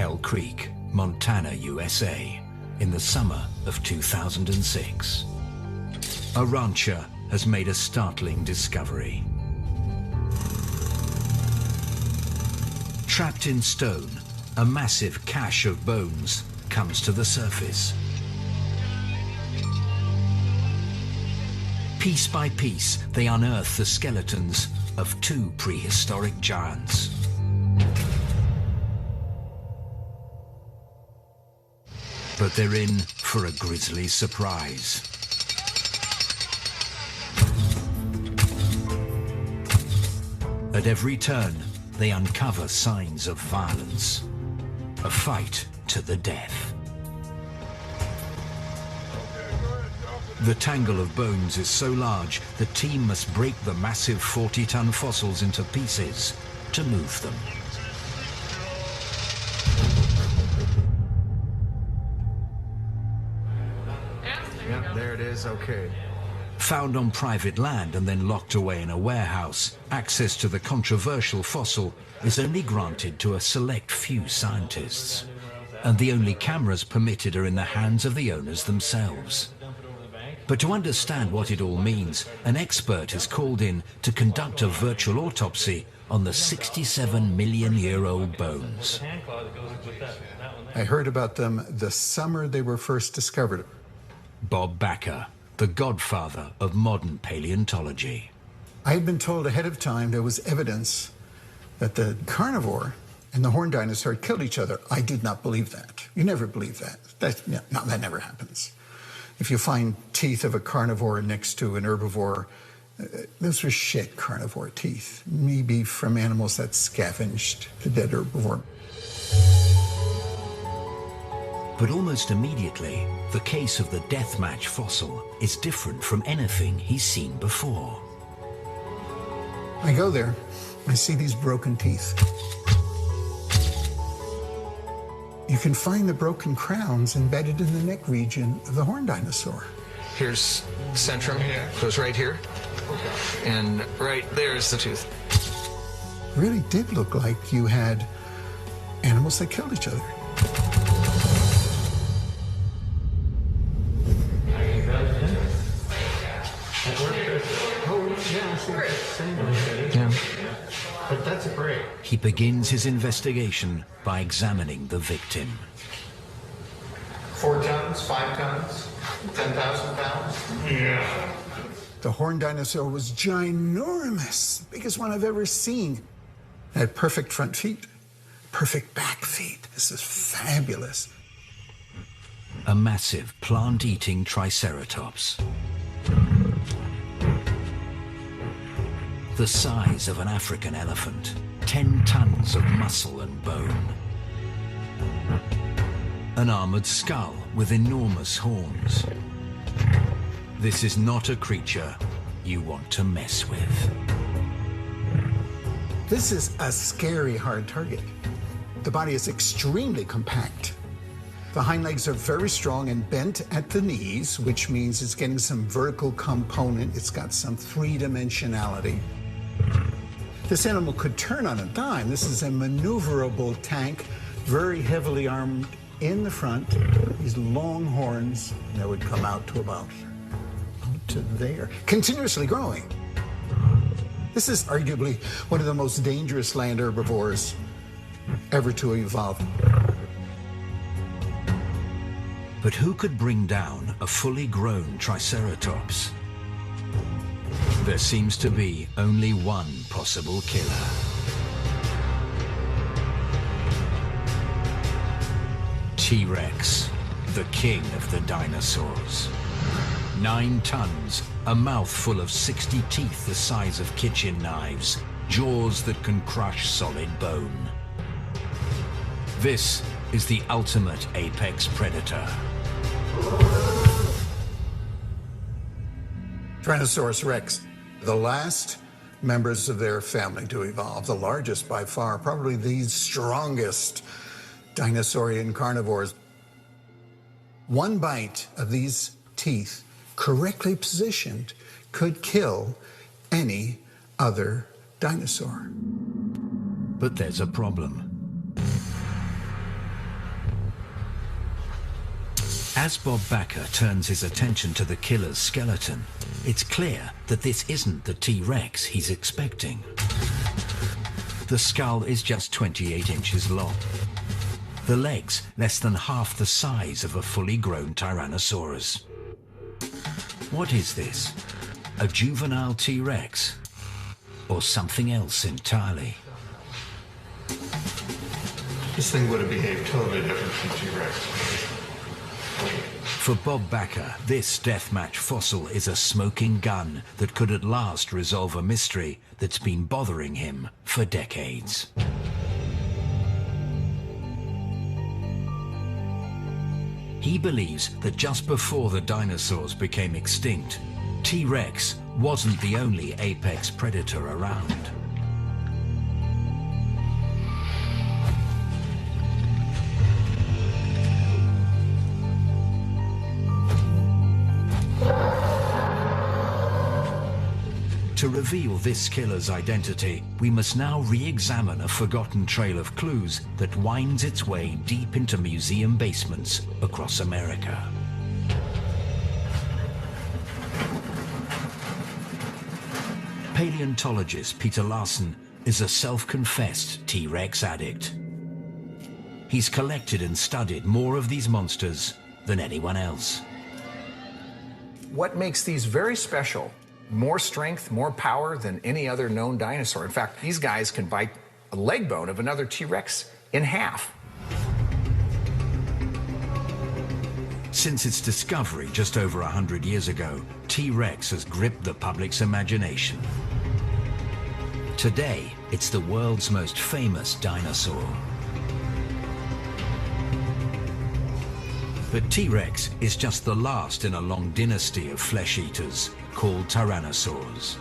Hell Creek, Montana, USA, in the summer of 2006. A rancher has made a startling discovery. Trapped in stone, a massive cache of bones comes to the surface. Piece by piece, they unearth the skeletons of two prehistoric giants. But they're in for a grisly surprise. At every turn, they uncover signs of violence. A fight to the death. The tangle of bones is so large, the team must break the massive 40-ton fossils into pieces to move them. Yep, there it is, okay. Found on private land and then locked away in a warehouse, access to the controversial fossil is only granted to a select few scientists. And the only cameras permitted are in the hands of the owners themselves. But to understand what it all means, an expert is called in to conduct a virtual autopsy on the 67-million-year-old bones. I heard about them the summer they were first discovered. Bob Backer, the godfather of modern paleontology. I had been told ahead of time there was evidence that the carnivore and the horned dinosaur killed each other. I did not believe that. You never believe that. That never happens. If you find teeth of a carnivore next to an herbivore, those were shit carnivore teeth, maybe from animals that scavenged the dead herbivore. But almost immediately, the case of the deathmatch fossil is different from anything he's seen before. I go there, I see these broken teeth. You can find the broken crowns embedded in the neck region of the horned dinosaur. Here's centrum, goes right here, and right there's the tooth. Really did look like you had animals that killed each other. Yeah. But that's a break. He begins his investigation by examining the victim. 4 tons, 5 tons, 10,000 pounds? Yeah. The horned dinosaur was ginormous, biggest one I've ever seen. It had perfect front feet, perfect back feet. This is fabulous. A massive plant-eating triceratops. The size of an African elephant, 10 tons of muscle and bone. An armored skull with enormous horns. This is not a creature you want to mess with. This is a scary hard target. The body is extremely compact. The hind legs are very strong and bent at the knees, which means it's getting some vertical component. It's got some three-dimensionality. This animal could turn on a dime. This is a maneuverable tank, very heavily armed in the front. These long horns that would come out to about to there, continuously growing. This is arguably one of the most dangerous land herbivores ever to evolve. But who could bring down a fully grown triceratops? There seems to be only one possible killer. T-Rex, the king of the dinosaurs. 9 tons, a mouth full of 60 teeth the size of kitchen knives, jaws that can crush solid bone. This is the ultimate apex predator. Tyrannosaurus rex, the last members of their family to evolve, the largest by far, probably the strongest dinosaurian carnivores. One bite of these teeth, correctly positioned, could kill any other dinosaur. But there's a problem. As Bob Backer turns his attention to the killer's skeleton, it's clear that this isn't the T-Rex he's expecting. The skull is just 28 inches long. The legs less than half the size of a fully grown Tyrannosaurus. What is this? A juvenile T-Rex? Or something else entirely? This thing would have behaved totally different from T-Rex. For Bob Backer, this deathmatch fossil is a smoking gun that could at last resolve a mystery that's been bothering him for decades. He believes that just before the dinosaurs became extinct, T-Rex wasn't the only apex predator around. To reveal this killer's identity, we must now re-examine a forgotten trail of clues that winds its way deep into museum basements across America. Paleontologist Peter Larson is a self-confessed T-Rex addict. He's collected and studied more of these monsters than anyone else. What makes these very special, more strength, more power than any other known dinosaur. In fact, these guys can bite a leg bone of another T-Rex in half. Since its discovery just over 100 years ago, T-Rex has gripped the public's imagination. Today, it's the world's most famous dinosaur. But T-Rex is just the last in a long dynasty of flesh eaters called tyrannosaurs.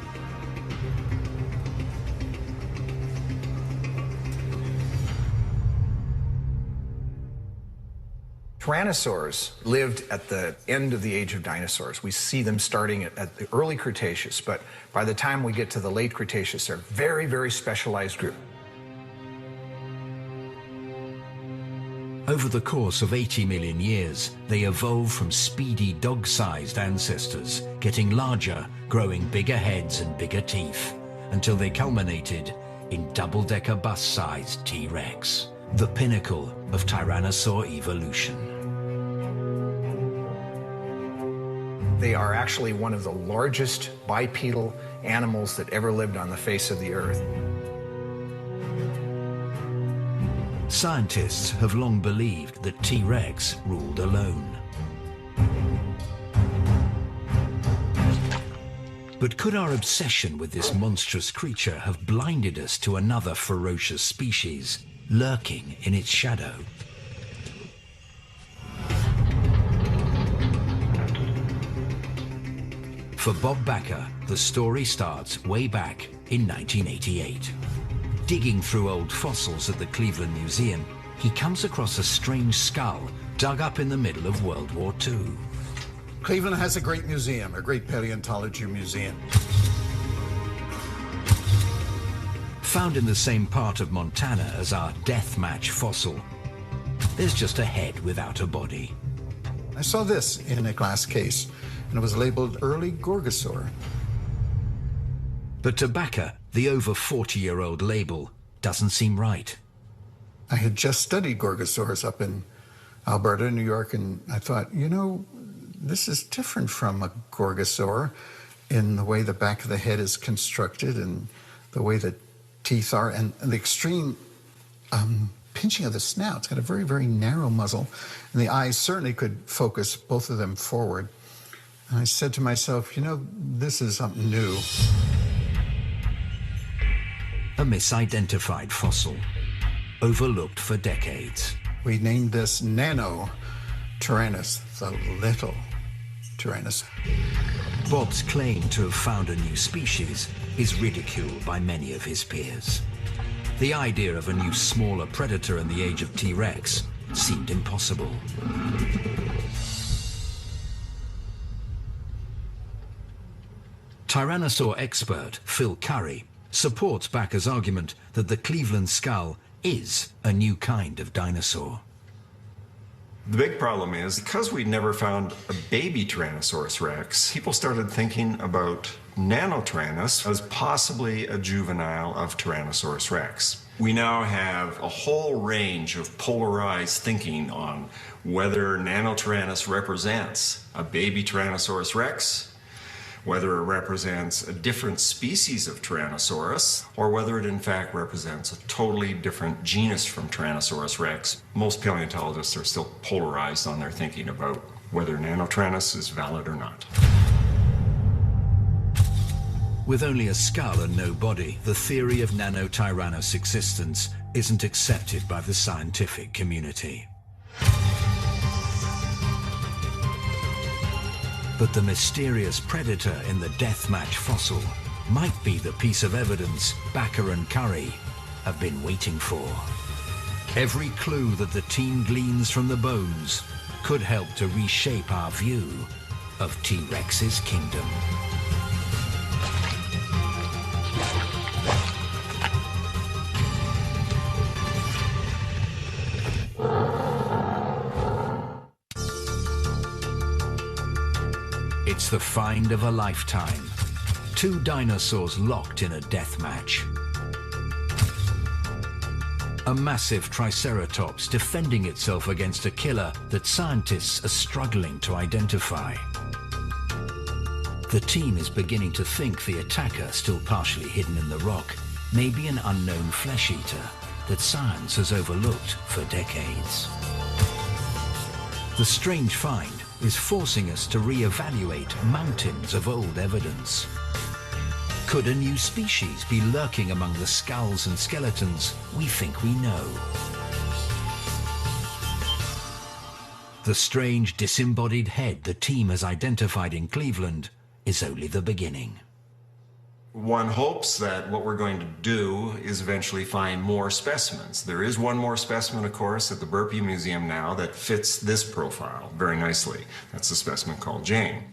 Tyrannosaurs lived at the end of the age of dinosaurs. We see them starting at the early Cretaceous, but by the time we get to the late Cretaceous, they're a very, very specialized group. Over the course of 80 million years, they evolved from speedy dog-sized ancestors, getting larger, growing bigger heads and bigger teeth, until they culminated in double-decker bus-sized T-Rex, the pinnacle of tyrannosaur evolution. They are actually one of the largest bipedal animals that ever lived on the face of the earth. Scientists have long believed that T-Rex ruled alone. But could our obsession with this monstrous creature have blinded us to another ferocious species lurking in its shadow? For Bob Backer, the story starts way back in 1988. Digging through old fossils at the Cleveland Museum, he comes across a strange skull dug up in the middle of World War II. Cleveland has a great museum, a great paleontology museum. Found in the same part of Montana as our deathmatch fossil, there's just a head without a body. I saw this in a glass case, and it was labeled Early Gorgosaur. But to Backer, the over 40-year-old label doesn't seem right. I had just studied Gorgosaurs up in Alberta, New York, and I thought, you know, this is different from a Gorgosaur in the way the back of the head is constructed and the way the teeth are, and the extreme pinching of the snout. It's got a very, very narrow muzzle, and the eyes certainly could focus both of them forward. And I said to myself, you know, this is something new. A misidentified fossil, overlooked for decades. We named this Nano Tyrannus, the little Tyrannus. Bob's claim to have found a new species is ridiculed by many of his peers. The idea of a new smaller predator in the age of T-Rex seemed impossible. Tyrannosaur expert Phil Curry supports Backer's argument that the Cleveland skull is a new kind of dinosaur. The big problem is, because we never found a baby Tyrannosaurus rex, people started thinking about Nanotyrannus as possibly a juvenile of Tyrannosaurus rex. We now have a whole range of polarized thinking on whether Nanotyrannus represents a baby Tyrannosaurus rex, whether it represents a different species of Tyrannosaurus, or whether it in fact represents a totally different genus from Tyrannosaurus rex. Most paleontologists are still polarized on their thinking about whether Nanotyrannus is valid or not. With only a skull and no body, the theory of Nanotyrannus' existence isn't accepted by the scientific community. But the mysterious predator in the deathmatch fossil might be the piece of evidence Backer and Curry have been waiting for. Every clue that the team gleans from the bones could help to reshape our view of T-Rex's kingdom. It's the find of a lifetime. Two dinosaurs locked in a death match. A massive triceratops defending itself against a killer that scientists are struggling to identify. The team is beginning to think the attacker, still partially hidden in the rock, may be an unknown flesh eater that science has overlooked for decades. The strange find is forcing us to re-evaluate mountains of old evidence. Could a new species be lurking among the skulls and skeletons we think we know? The strange disembodied head the team has identified in Cleveland is only the beginning. One hopes that what we're going to do is eventually find more specimens. There is one more specimen, of course, at the Burpee Museum now that fits this profile very nicely. That's a specimen called Jane.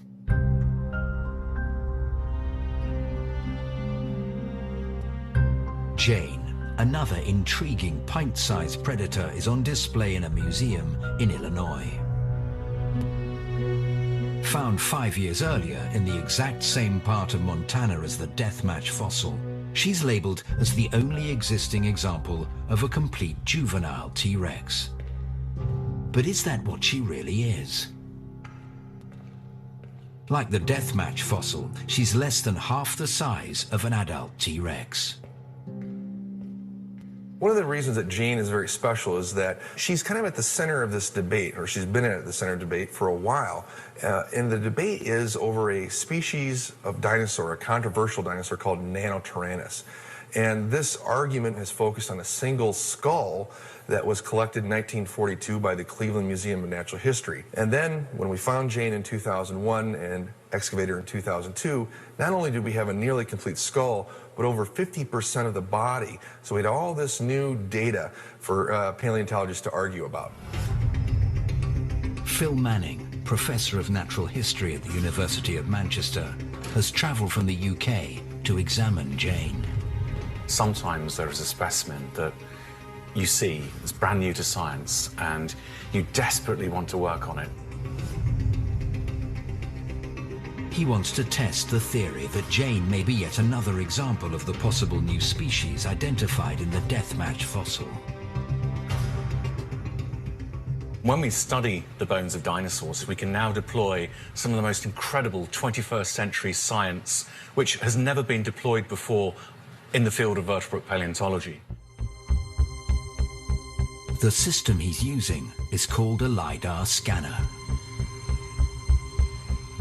Jane, another intriguing pint-sized predator, is on display in a museum in Illinois. Found 5 years earlier in the exact same part of Montana as the deathmatch fossil, she's labeled as the only existing example of a complete juvenile T-Rex. But is that what she really is? Like the deathmatch fossil, she's less than half the size of an adult T-Rex. One of the reasons that Jane is very special is that she's kind of at the center of this debate, or she's been at the center of debate for a while. And the debate is over a species of dinosaur, a controversial dinosaur called Nanotyrannus. And this argument has focused on a single skull that was collected in 1942 by the Cleveland Museum of Natural History. And then when we found Jane in 2001 and excavated her in 2002, not only did we have a nearly complete skull, but over 50% of the body. So we had all this new data for paleontologists to argue about. Phil Manning, Professor of Natural History at the University of Manchester, has travelled from the UK to examine Jane. Sometimes there is a specimen that you see that's brand new to science and you desperately want to work on it. He wants to test the theory that Jane may be yet another example of the possible new species identified in the deathmatch fossil. When we study the bones of dinosaurs, we can now deploy some of the most incredible 21st century science which has never been deployed before in the field of vertebrate paleontology. The system he's using is called a LiDAR scanner.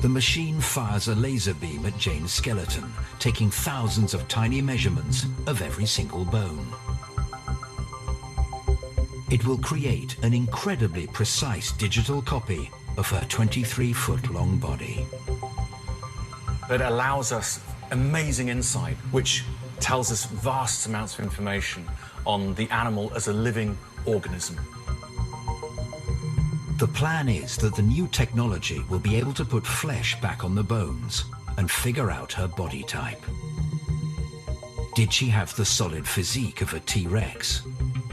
The machine fires a laser beam at Jane's skeleton, taking thousands of tiny measurements of every single bone. It will create an incredibly precise digital copy of her 23-foot-long body. It allows us amazing insight, which tells us vast amounts of information on the animal as a living organism. The plan is that the new technology will be able to put flesh back on the bones and figure out her body type. Did she have the solid physique of a T-Rex,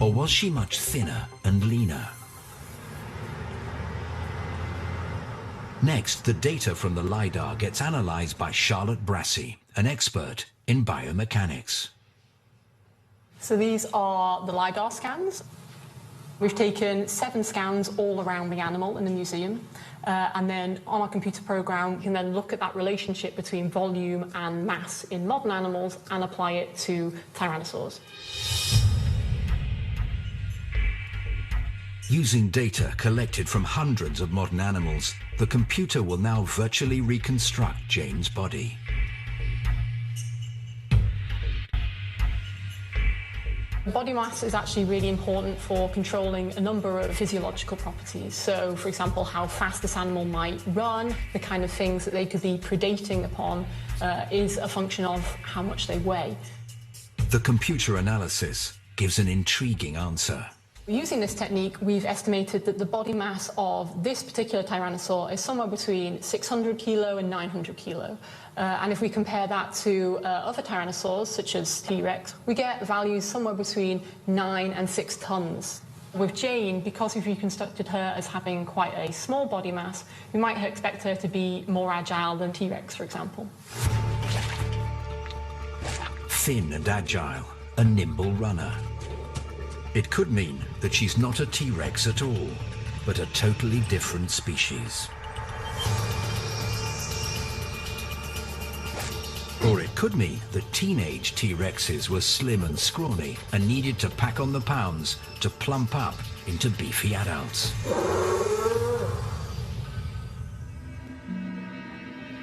or was she much thinner and leaner? Next, the data from the LiDAR gets analyzed by Charlotte Brassey, an expert in biomechanics. So these are the LiDAR scans. We've taken 7 scans all around the animal in the museum. And then on our computer program, we can then look at that relationship between volume and mass in modern animals and apply it to tyrannosaurs. Using data collected from hundreds of modern animals, the computer will now virtually reconstruct Jane's body. Body mass is actually really important for controlling a number of physiological properties. So, for example, how fast this animal might run, the kind of things that they could be predating upon is a function of how much they weigh. The computer analysis gives an intriguing answer. Using this technique, we've estimated that the body mass of this particular tyrannosaur is somewhere between 600 kilo and 900 kilo. And if we compare that to other tyrannosaurs, such as T-Rex, we get values somewhere between 9 and 6 tons. With Jane, because we've reconstructed her as having quite a small body mass, we might expect her to be more agile than T-Rex, for example. Thin and agile, a nimble runner. It could mean that she's not a T-Rex at all, but a totally different species. Or it could mean that teenage T-Rexes were slim and scrawny and needed to pack on the pounds to plump up into beefy adults.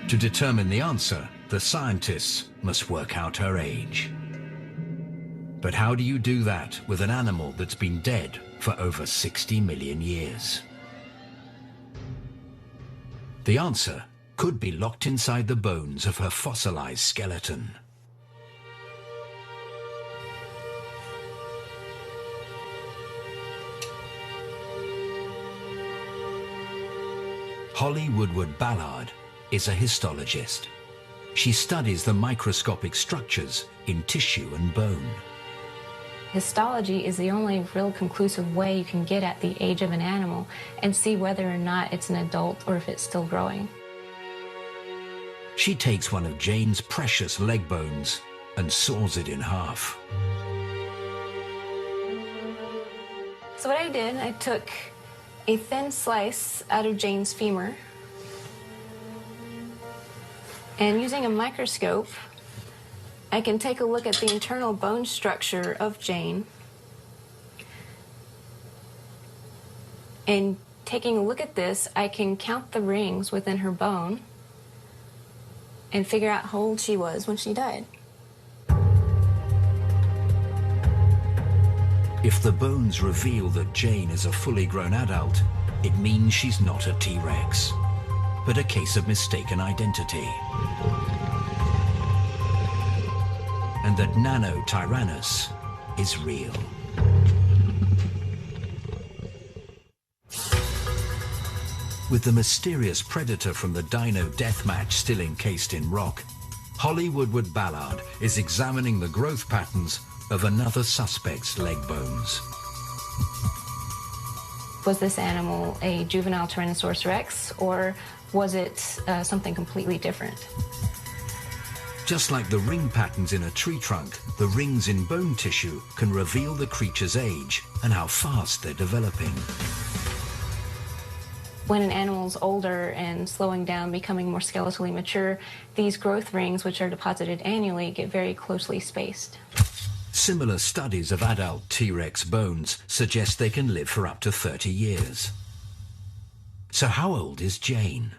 To determine the answer, the scientists must work out her age. But how do you do that with an animal that's been dead for over 60 million years? The answer could be locked inside the bones of her fossilized skeleton. Holly Woodward Ballard is a histologist. She studies the microscopic structures in tissue and bone. Histology is the only real conclusive way you can get at the age of an animal and see whether or not it's an adult or if it's still growing. She takes one of Jane's precious leg bones and saws it in half. So what I did, I took a thin slice out of Jane's femur, and using a microscope, I can take a look at the internal bone structure of Jane. And taking a look at this, I can count the rings within her bone and figure out how old she was when she died. If the bones reveal that Jane is a fully grown adult, it means she's not a T-Rex, but a case of mistaken identity. And that Nano-Tyrannus is real. With the mysterious predator from the Dino Deathmatch still encased in rock, Holly Woodward Ballard is examining the growth patterns of another suspect's leg bones. Was this animal a juvenile Tyrannosaurus rex, or was it something completely different? Just like the ring patterns in a tree trunk, the rings in bone tissue can reveal the creature's age and how fast they're developing. When an animal's older and slowing down, becoming more skeletally mature, these growth rings, which are deposited annually, get very closely spaced. Similar studies of adult T-Rex bones suggest they can live for up to 30 years. So how old is Jane?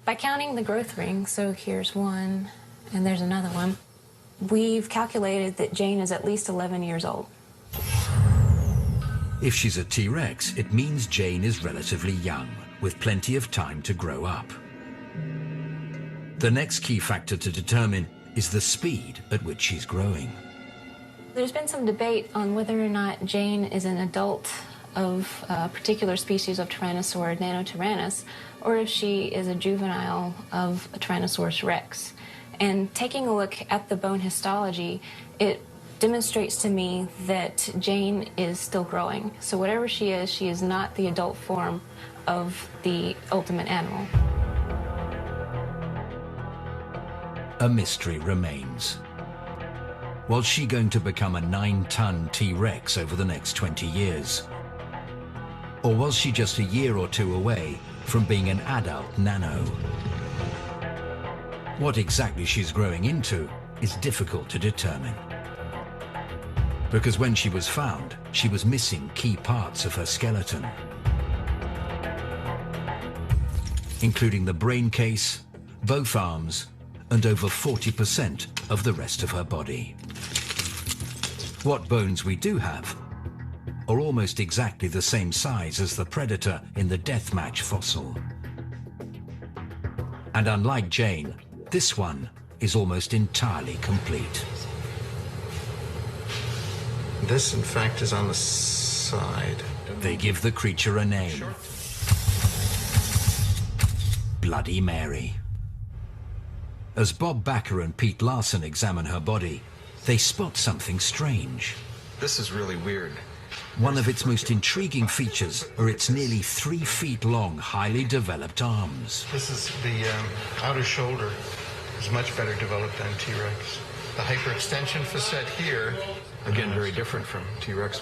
By counting the growth rings, so here's one, and there's another one, we've calculated that Jane is at least 11 years old. If she's a T-Rex, it means Jane is relatively young, with plenty of time to grow up. The next key factor to determine is the speed at which she's growing. There's been some debate on whether or not Jane is an adult of a particular species of Tyrannosaur, Nano-Tyrannus, or if she is a juvenile of a Tyrannosaurus rex. And taking a look at the bone histology, it demonstrates to me that Jane is still growing. So whatever she is not the adult form of the ultimate animal. A mystery remains. Was she going to become a 9-ton T-Rex over the next 20 years? Or was she just a year or two away from being an adult nano? What exactly she's growing into is difficult to determine. Because when she was found, she was missing key parts of her skeleton, including the brain case, both arms, and over 40% of the rest of her body. What bones we do have are almost exactly the same size as the predator in the deathmatch fossil. And unlike Jane, this one is almost entirely complete. This, in fact, is on the side. They give the creature a name. Bloody Mary. As Bob Backer and Pete Larson examine her body, they spot something strange. This is really weird. One of its most intriguing features are its nearly 3 feet long, highly developed arms. This is the outer shoulder is much better developed than T-Rex. The hyperextension facet here, Again, very different from T-Rex.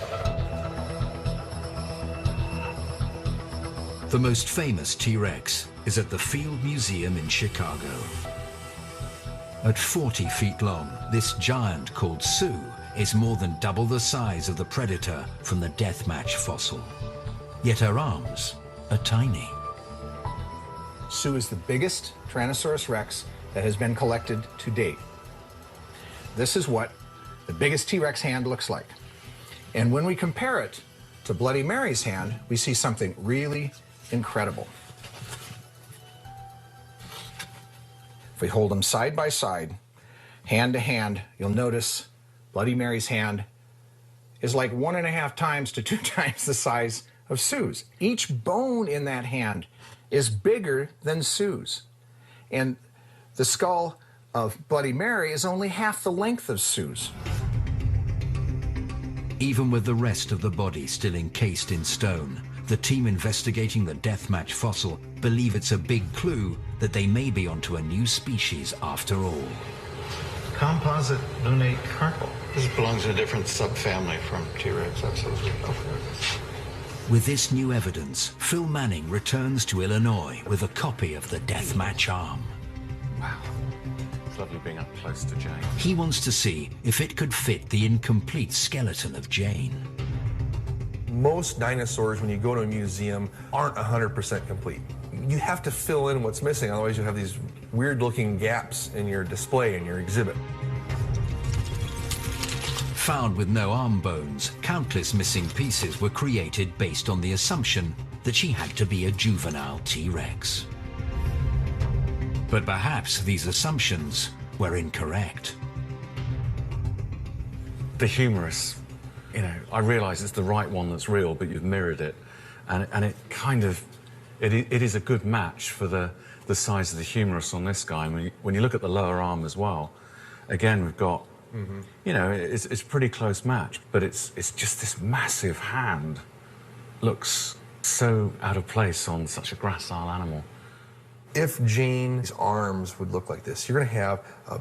The most famous T-Rex is at the Field Museum in Chicago. At 40 feet long, this giant called Sue is more than double the size of the predator from the deathmatch fossil. Yet her arms are tiny. Sue is the biggest Tyrannosaurus rex that has been collected to date. This is what the biggest T-Rex hand looks like. And when we compare it to Bloody Mary's hand, we see something really incredible. If we hold them side by side, hand to hand, you'll notice Bloody Mary's hand is like 1.5 times to 2 times the size of Sue's. Each bone in that hand is bigger than Sue's. And the skull of Bloody Mary is only half the length of Sue's. Even with the rest of the body still encased in stone, the team investigating the deathmatch fossil believe it's a big clue that they may be onto a new species after all. composite lunate carpal. This belongs in a different subfamily from T-Rex, absolutely. With this new evidence, Phil Manning returns to Illinois with a copy of the deathmatch arm. Wow. It's lovely being up close to Jane. He wants to see if it could fit the incomplete skeleton of Jane. Most dinosaurs, when you go to a museum, aren't 100% complete. You have to fill in what's missing, otherwise you have these weird-looking gaps in your display, in your exhibit. Found with no arm bones, countless missing pieces were created based on the assumption that she had to be a juvenile T-Rex. But perhaps these assumptions were incorrect. The humerus, you know, I realize it's the right one that's real, but you've mirrored it. And it kind of, it is a good match for the size of the humerus on this guy. And when you look at the lower arm as well, again, we've got, you know, it's a pretty close match, but it's just this massive hand. Looks so out of place on such a gracile animal. If Jane's arms would look like this, you're going to have an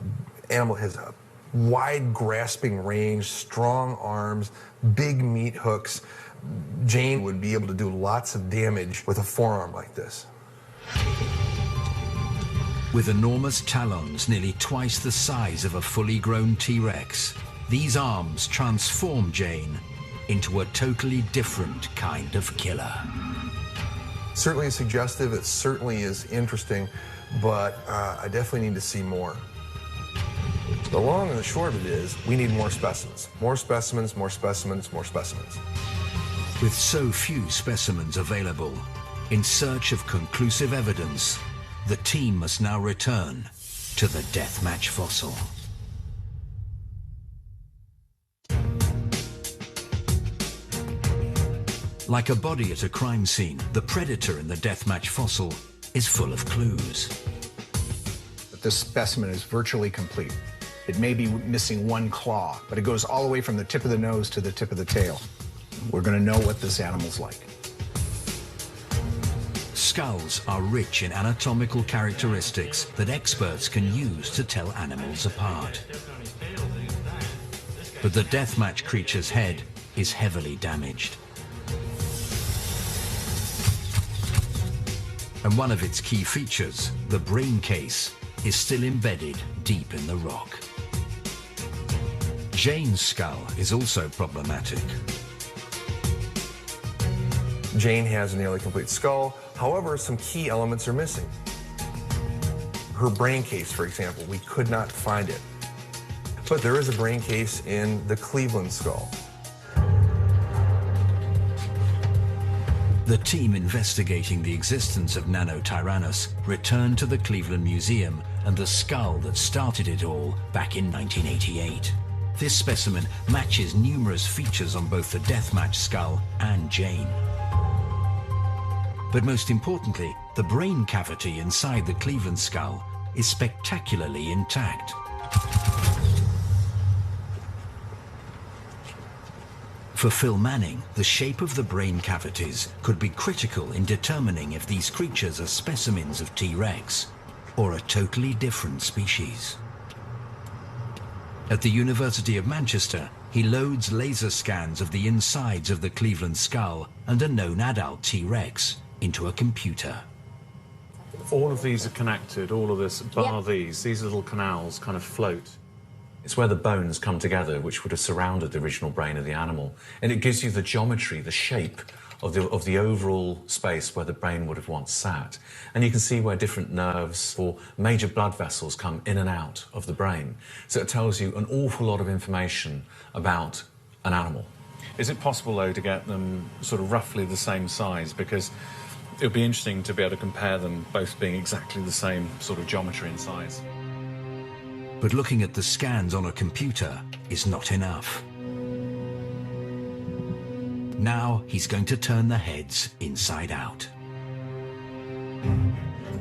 animal that has a wide grasping range, strong arms, big meat hooks. Jane would be able to do lots of damage with a forearm like this. With enormous talons nearly twice the size of a fully grown T-Rex, these arms transform Jane into a totally different kind of killer. Certainly suggestive, it certainly is interesting, but I definitely need to see more. The long and the short of it is, we need more specimens. More specimens, more specimens, more specimens. With so few specimens available, in search of conclusive evidence, the team must now return to the deathmatch fossil. Like a body at a crime scene, the predator in the deathmatch fossil is full of clues. But this specimen is virtually complete. It may be missing one claw, but it goes all the way from the tip of the nose to the tip of the tail. We're going to know what this animal's like. Skulls are rich in anatomical characteristics that experts can use to tell animals apart. But the deathmatch creature's head is heavily damaged. And one of its key features, the brain case, is still embedded deep in the rock. Jane's skull is also problematic. Jane has a nearly complete skull. However, some key elements are missing. Her brain case, for example, we could not find it. But there is a brain case in the Cleveland skull. The team investigating the existence of Nanotyrannus returned to the Cleveland Museum and the skull that started it all back in 1988. This specimen matches numerous features on both the deathmatch skull and Jane. But most importantly, the brain cavity inside the Cleveland skull is spectacularly intact. For Phil Manning, the shape of the brain cavities could be critical in determining if these creatures are specimens of T-Rex or a totally different species. At the University of Manchester, he loads laser scans of the insides of the Cleveland skull and a known adult T-Rex into a computer. All of these are connected, all of this, bar these little canals kind of float. It's where the bones come together, which would have surrounded the original brain of the animal. And it gives you the geometry, the shape of the overall space where the brain would have once sat. And you can see where different nerves or major blood vessels come in and out of the brain. So it tells you an awful lot of information about an animal. Is it possible, though, to get them sort of roughly the same size? Because it would be interesting to be able to compare them both being exactly the same sort of geometry and size. But looking at the scans on a computer is not enough. Now he's going to turn the heads inside out.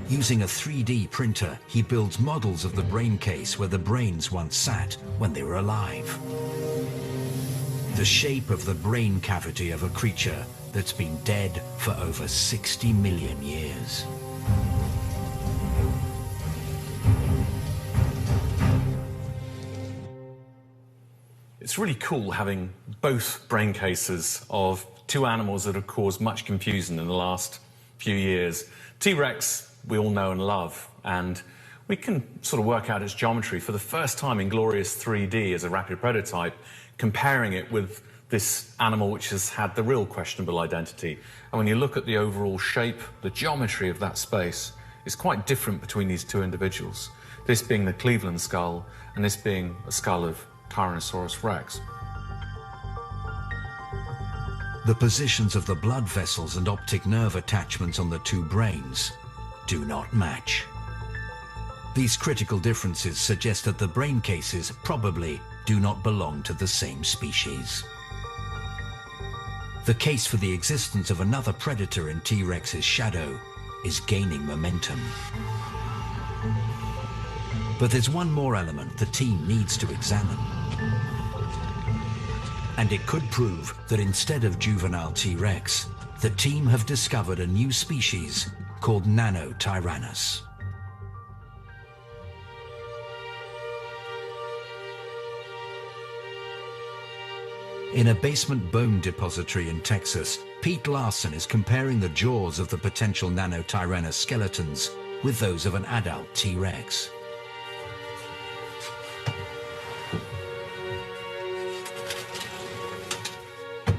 Using a 3D printer, he builds models of the brain case where the brains once sat when they were alive. The shape of the brain cavity of a creature that's been dead for over 60 million years. It's really cool having both brain cases of two animals that have caused much confusion in the last few years. T-Rex, we all know and love, and we can sort of work out its geometry for the first time in glorious 3D as a rapid prototype, comparing it with this animal which has had the real questionable identity. And when you look at the overall shape, the geometry of that space is quite different between these two individuals. This being the Cleveland skull, and this being a skull of Tyrannosaurus rex. The positions of the blood vessels and optic nerve attachments on the two brains do not match. These critical differences suggest that the brain cases probably do not belong to the same species. The case for the existence of another predator in T-Rex's shadow is gaining momentum. But there's one more element the team needs to examine. And it could prove that instead of juvenile T-Rex, the team have discovered a new species called Nanotyrannus. In a basement bone depository in Texas, Pete Larson is comparing the jaws of the potential Nanotyrannus skeletons with those of an adult T-Rex.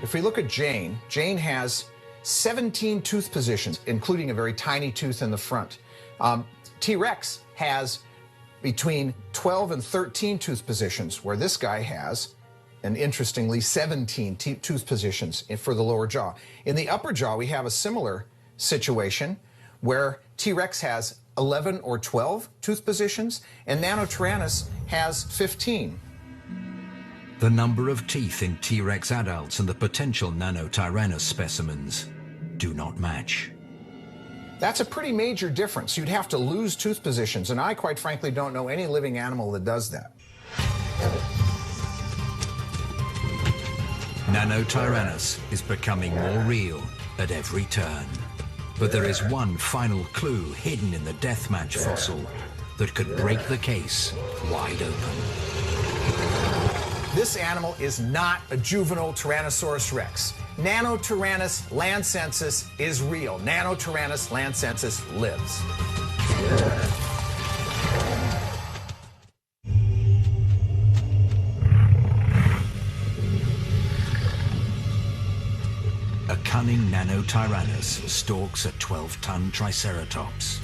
If we look at Jane, Jane has 17 tooth positions, including a very tiny tooth in the front. T-Rex has between 12 and 13 tooth positions, where this guy has, and interestingly, 17 tooth positions for the lower jaw. In the upper jaw, we have a similar situation where T-Rex has 11 or 12 tooth positions, and Nanotyrannus has 15. The number of teeth in T-Rex adults and the potential Nanotyrannus specimens do not match. That's a pretty major difference. You'd have to lose tooth positions, and I, quite frankly, don't know any living animal that does that. Nanotyrannus is becoming more real at every turn. But there is one final clue hidden in the deathmatch fossil that could break the case wide open. This animal is not a juvenile Tyrannosaurus rex. Nanotyrannus lancensis is real. Nanotyrannus lancensis lives. A cunning Nanotyrannus stalks a 12-ton Triceratops.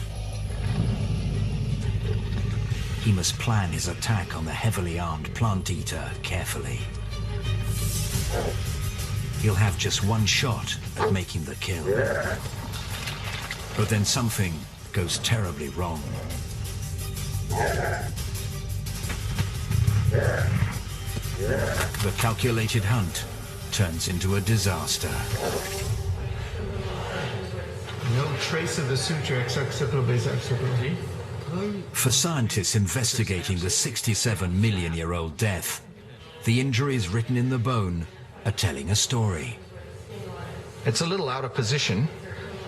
He must plan his attack on the heavily armed plant eater carefully. He'll have just one shot at making the kill. But then something goes terribly wrong. The calculated hunt turns into a disaster. No trace of the suture exoccipital basoccipital. For scientists investigating the 67-million-year-old death, the injuries written in the bone are telling a story. It's a little out of position.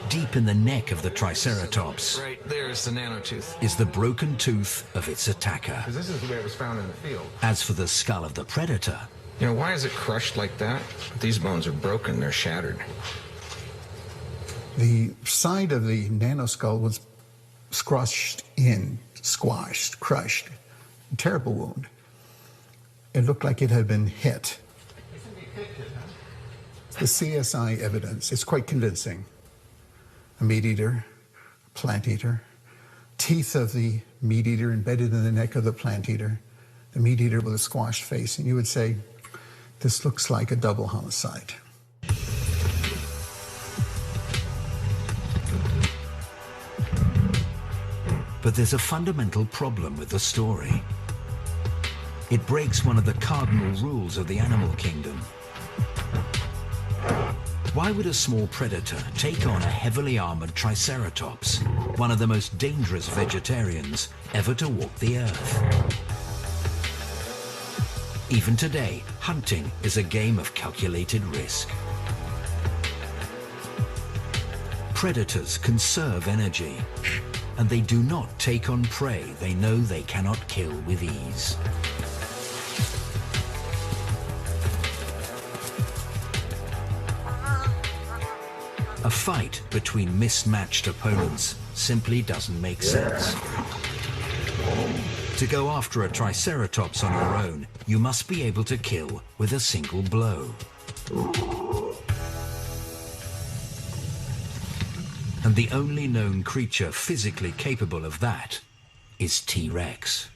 Deep in the neck of the Triceratops Right there's the nanotooth. is the broken tooth of its attacker. Because this is the way it was found in the field. As for the skull of the predator, You know, why is it crushed like that? These bones are broken, they're shattered. The side of the nanoskull was squashed, crushed. A terrible wound. It looked like it had been hit. The CSI evidence is quite convincing. A meat eater, a plant eater, teeth of the meat eater embedded in the neck of the plant eater, the meat eater with a squashed face, and you would say, this looks like a double homicide. but there's a fundamental problem with the story. It breaks one of the cardinal rules of the animal kingdom. Why would a small predator take on a heavily armored Triceratops, one of the most dangerous vegetarians ever to walk the earth? Even today, hunting is a game of calculated risk. Predators conserve energy, and they do not take on prey they know they cannot kill with ease. A fight between mismatched opponents simply doesn't make sense. To go after a Triceratops on your own, you must be able to kill with a single blow. And the only known creature physically capable of that is T-Rex.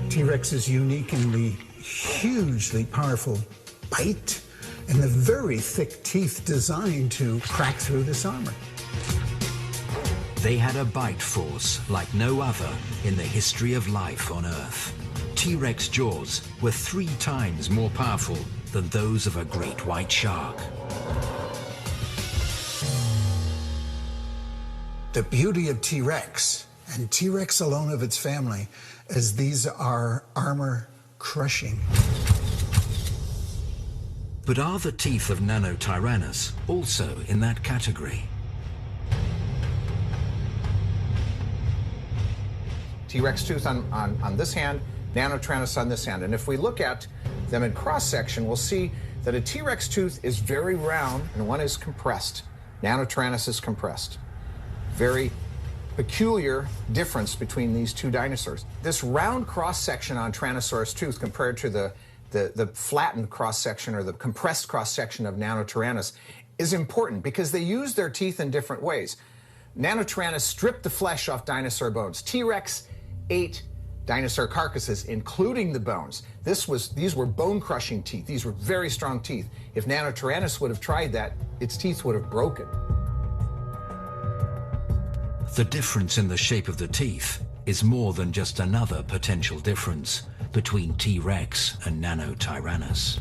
T-Rex is unique in the hugely powerful bite and the very thick teeth designed to crack through this armor. They had a bite force like no other in the history of life on Earth. T-Rex jaws were 3 times more powerful than those of a great white shark. The beauty of T-Rex, and T-Rex alone of its family, is these are armor crushing. But are the teeth of Nanotyrannus also in that category? T-Rex tooth on this hand, Nanotyrannus on this hand. And if we look at them in cross-section, we'll see that a T-Rex tooth is very round and one is compressed. Nanotyrannus is compressed. Very peculiar difference between these two dinosaurs. This round cross-section on Tyrannosaurus tooth compared to the flattened cross-section or the compressed cross-section of Nanotyrannus is important because they use their teeth in different ways. Nanotyrannus stripped the flesh off dinosaur bones. T-Rex ate dinosaur carcasses, including the bones. These were bone-crushing teeth. These were very strong teeth. If Nanotyrannus would have tried that, its teeth would have broken. The difference in the shape of the teeth is more than just another potential difference between T-Rex and Nanotyrannus.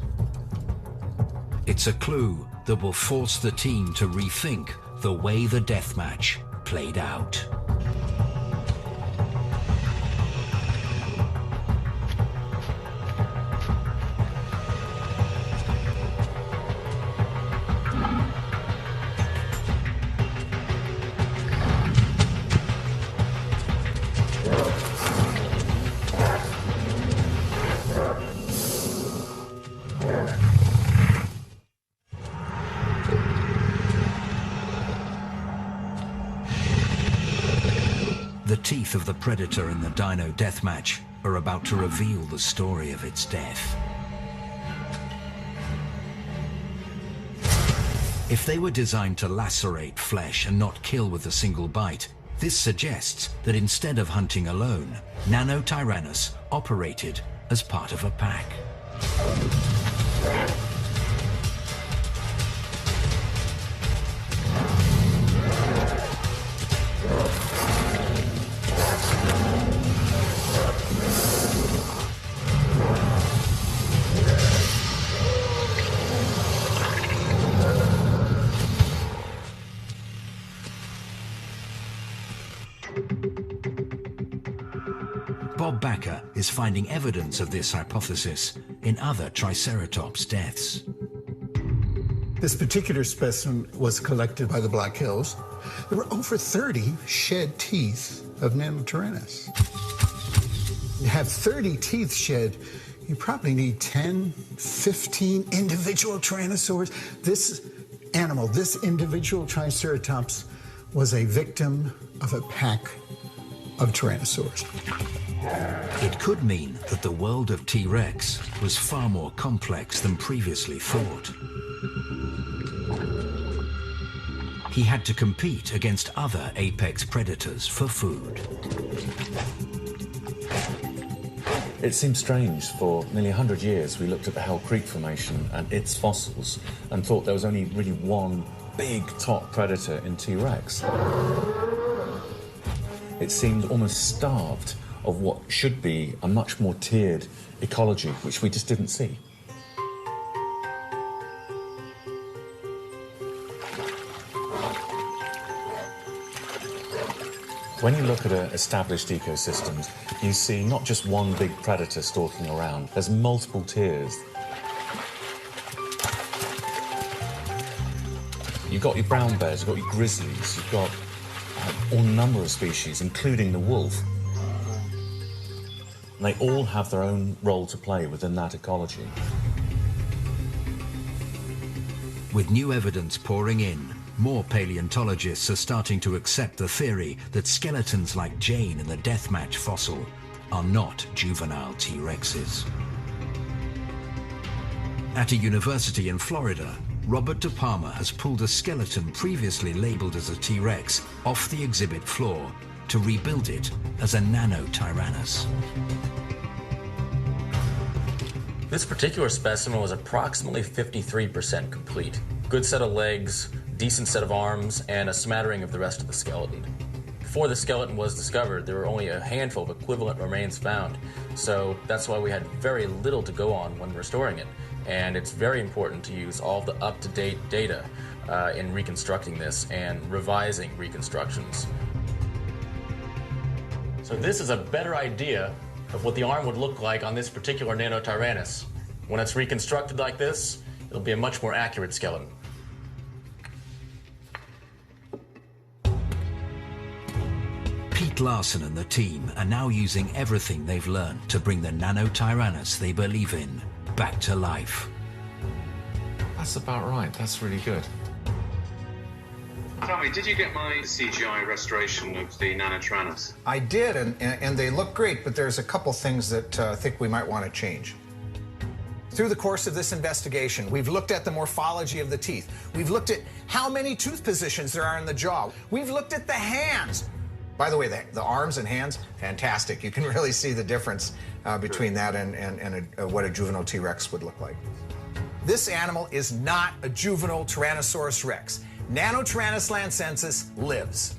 It's a clue that will force the team to rethink the way the deathmatch played out. The teeth of the predator in the dino deathmatch are about to reveal the story of its death. If they were designed to lacerate flesh and not kill with a single bite, this suggests that instead of hunting alone, Nanotyrannus operated as part of a pack. Bob Backer is finding evidence of this hypothesis in other Triceratops deaths. This particular specimen was collected by the Black Hills. There were over 30 shed teeth of Nanotyrannus. You have 30 teeth shed, you probably need 10, 15 individual tyrannosaurs. This animal, this individual Triceratops, was a victim of a pack of tyrannosaurs. It could mean that the world of T-Rex was far more complex than previously thought. He had to compete against other apex predators for food. It seems strange. For nearly 100 years, we looked at the Hell Creek Formation and its fossils and thought there was only really one big top predator in T-Rex. It seemed almost starved of what should be a much more tiered ecology, which we just didn't see. When you look at established ecosystems, you see not just one big predator stalking around, there's multiple tiers. You've got your brown bears, you've got your grizzlies, you've got all number of species, including the wolf. And they all have their own role to play within that ecology. With new evidence pouring in, more paleontologists are starting to accept the theory that skeletons like Jane in the deathmatch fossil are not juvenile T-Rexes. At a university in Florida, Robert De Palma has pulled a skeleton previously labeled as a T-Rex off the exhibit floor to rebuild it as a Nanotyrannus. This particular specimen was approximately 53% complete. Good set of legs, decent set of arms, and a smattering of the rest of the skeleton. Before the skeleton was discovered, there were only a handful of equivalent remains found, so that's why we had very little to go on when restoring it. And it's very important to use all the up-to-date data in reconstructing this and revising reconstructions. So this is a better idea of what the arm would look like on this particular Nanotyrannus. When it's reconstructed like this, it'll be a much more accurate skeleton. Pete Larson and the team are now using everything they've learned to bring the Nanotyrannus they believe in back to life. That's about right. That's really good. Tell me, did you get my CGI restoration of the Nanotyrannus? I did, and they look great, but there's a couple things that I think we might want to change. Through the course of this investigation, we've looked at the morphology of the teeth. We've looked at how many tooth positions there are in the jaw. We've looked at the hands. By the way, the arms and hands, fantastic. You can really see the difference between that and what a juvenile T-Rex would look like. This animal is not a juvenile Tyrannosaurus Rex. Nanotyrannus lancensis lives.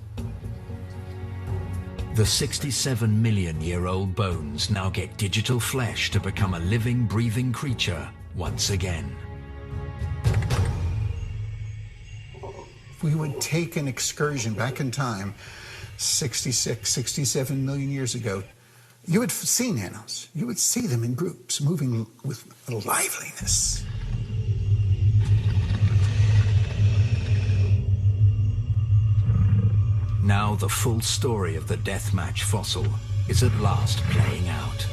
The 67-million-year-old bones now get digital flesh to become a living, breathing creature once again. If we would take an excursion back in time, 66, 67 million years ago, you would see nanos. You would see them in groups, moving with liveliness. Now the full story of the deathmatch fossil is at last playing out.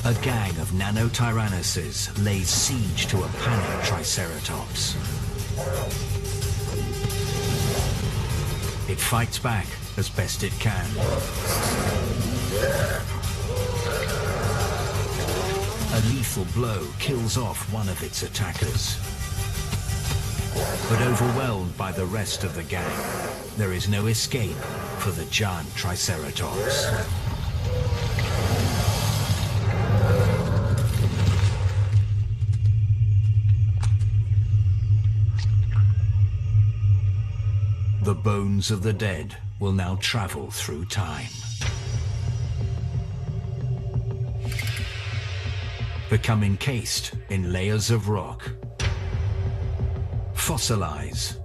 A gang of nanotyrannosaurs lays siege to a panicked Triceratops. It fights back as best it can. A lethal blow kills off one of its attackers. But overwhelmed by the rest of the gang, there is no escape for the giant Triceratops. The bones of the dead will now travel through time. Become encased in layers of rock. Fossilize.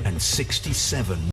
And 67